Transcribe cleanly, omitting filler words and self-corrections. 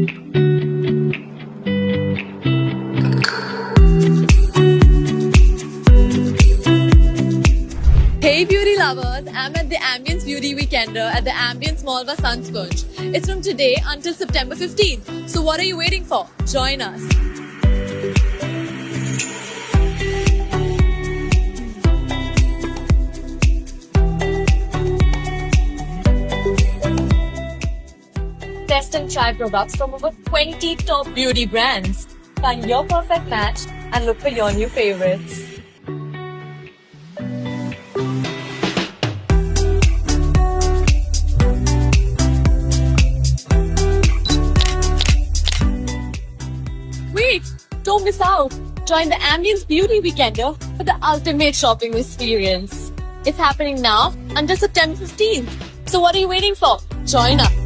Hey beauty lovers, I'm at the Ambience Beauty Weekender at the Ambience Mall, Vasant Kunj. It's from today until September 15th. So what are you waiting for? Join us. Test and try products from over 20 top beauty brands. Find your perfect match and look for your new favorites. Wait, don't miss out. Join the Ambience Beauty Weekender for the ultimate shopping experience. It's happening now until September 15th. So what are you waiting for? Join us.